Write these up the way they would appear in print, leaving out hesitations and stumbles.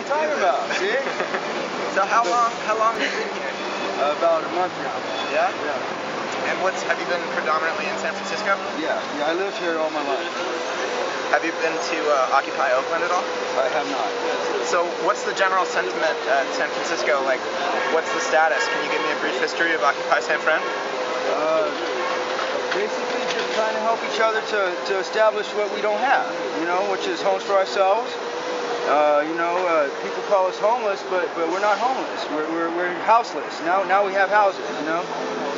I'm talking about. See? So how long have you been here? About a month now. Yeah? Yeah. And have you been predominantly in San Francisco? Yeah, I lived here all my life. Have you been to Occupy Oakland at all? I have not. So what's the general sentiment at San Francisco? Like, what's the status? Can you give me a brief history of Occupy San Fran? Basically just trying to help each other to establish what we don't have, which is homes for ourselves. People call us homeless, but we're not homeless. We're houseless. Now we have houses,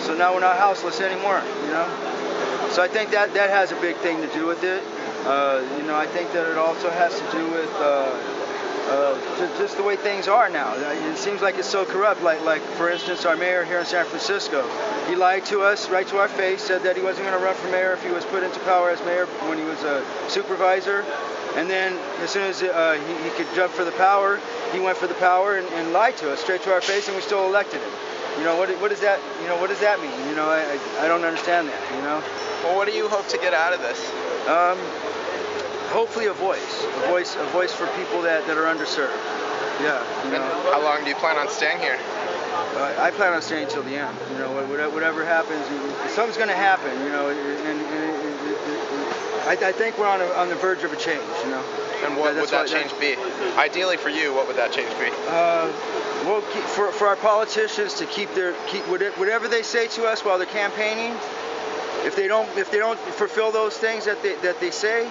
So now we're not houseless anymore, So I think that has a big thing to do with it. I think that it also has to do with just the way things are now. It seems like it's so corrupt. Like for instance, our mayor here in San Francisco, he lied to us right to our face, said that he wasn't going to run for mayor if he was put into power as mayor when he was a supervisor. And then as soon as he could jump for the power, he went for the power and lied to us straight to our face, and we still elected him. What does that what does that mean? I don't understand that. Well, what do you hope to get out of this? Hopefully a voice for people that are underserved. Yeah. And how long do you plan on staying here? I plan on staying till the end. Whatever happens, something's going to happen. I think we're on the verge of a change. And what would that change be? Ideally for you, what would that change be? Well, for our politicians to keep whatever they say to us while they're campaigning. If they don't fulfill those things that they say,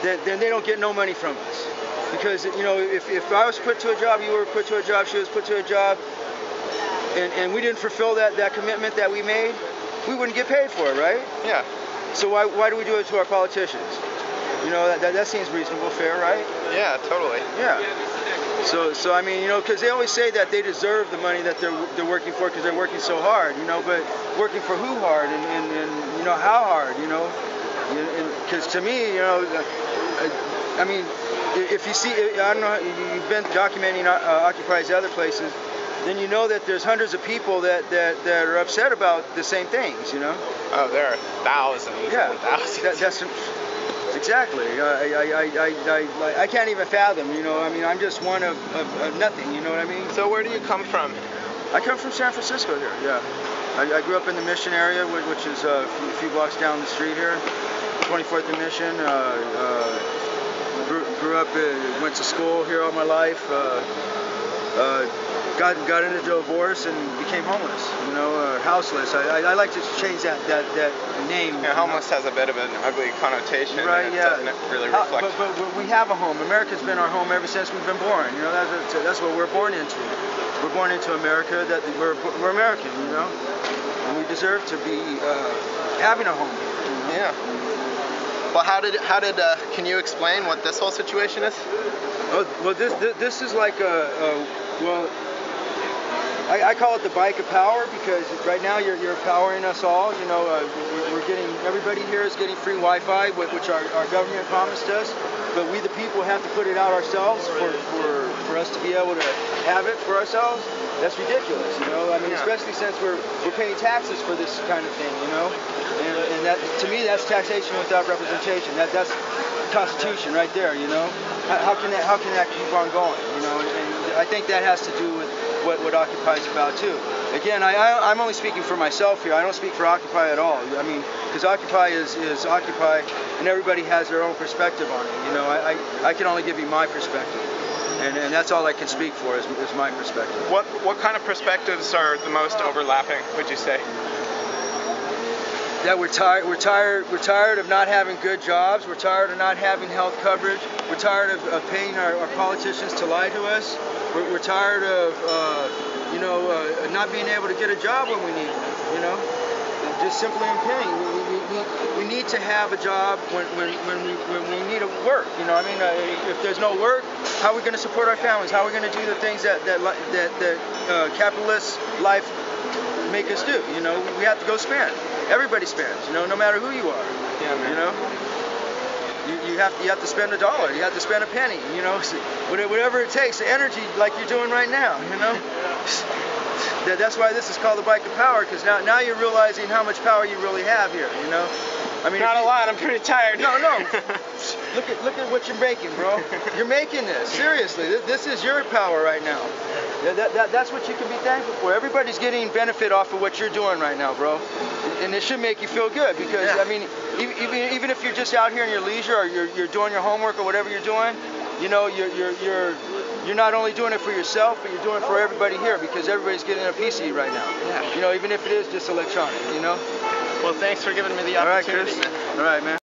then they don't get no money from us. Because if I was put to a job, you were put to a job, she was put to a job, and we didn't fulfill that commitment that we made, we wouldn't get paid for it, right? Yeah. So why do we do it to our politicians? That seems reasonable, fair, right? Yeah, totally. Yeah. So I mean, because they always say that they deserve the money that they're working for because they're working so hard, but working for who hard and how hard, because to me, I mean, if you see, I don't know, you've been documenting Occupy's other places, then you know that there's hundreds of people that are upset about the same things, Oh, there are thousands. Yeah, and thousands. That's exactly. I can't even fathom, I mean, I'm just one of nothing, you know what I mean? So where do you come from? I come from San Francisco here, yeah. I grew up in the Mission area, which is a few blocks down the street here, 24th and Mission. Grew up, went to school here all my life. Got into a divorce and became homeless, houseless. I like to change that name. Yeah, homeless has a bit of an ugly connotation. Right, yeah. Doesn't really reflect. But we have a home. America's been our home ever since we've been born. That's what we're born into. We're born into America. That we're American, and we deserve to be having a home. Yeah. Well, can you explain what this whole situation is? Oh, well, this is like well, I call it the bike of power because right now you're empowering us all. Everybody here is getting free Wi-Fi, which our government promised us, but we the people have to put it out ourselves for us to be able to have it for ourselves. That's ridiculous, I mean, especially since we're paying taxes for this kind of thing, and that to me that's taxation without representation. That's the Constitution right there, How can that keep on going, And I think that has to do with what Occupy is about too. Again, I'm only speaking for myself here. I don't speak for Occupy at all. I mean, because Occupy is Occupy, and everybody has their own perspective on it. I can only give you my perspective, and that's all I can speak for is my perspective. What kind of perspectives are the most overlapping, would you say? That we're tired of not having good jobs. We're tired of not having health coverage. We're tired of paying our politicians to lie to us. We're tired of not being able to get a job when we need one. Just simply in pain. We need to have a job when we need to work. I mean, if there's no work, how are we going to support our families? How are we going to do the things that capitalist life make us do? We have to go spend. Everybody spends, no matter who you are. Yeah, man. You have to spend $1. You have to spend a penny. Whatever it takes, the energy like you're doing right now. That's why this is called the bike of power, because now you're realizing how much power you really have here. I mean, not a lot. I'm pretty tired. No. Look at what you're making, bro. You're making this. Seriously, this is your power right now. That's what you can be thankful for. Everybody's getting benefit off of what you're doing right now, bro. And it should make you feel good because, I mean, even if you're just out here in your leisure or you're doing your homework or whatever you're doing, you know, you're not only doing it for yourself, but you're doing it for everybody here because everybody's getting a piece of you right now. Yeah. You know, even if it is just electronic, you know. Well, thanks for giving me the All right, opportunity. Chris. All right, man.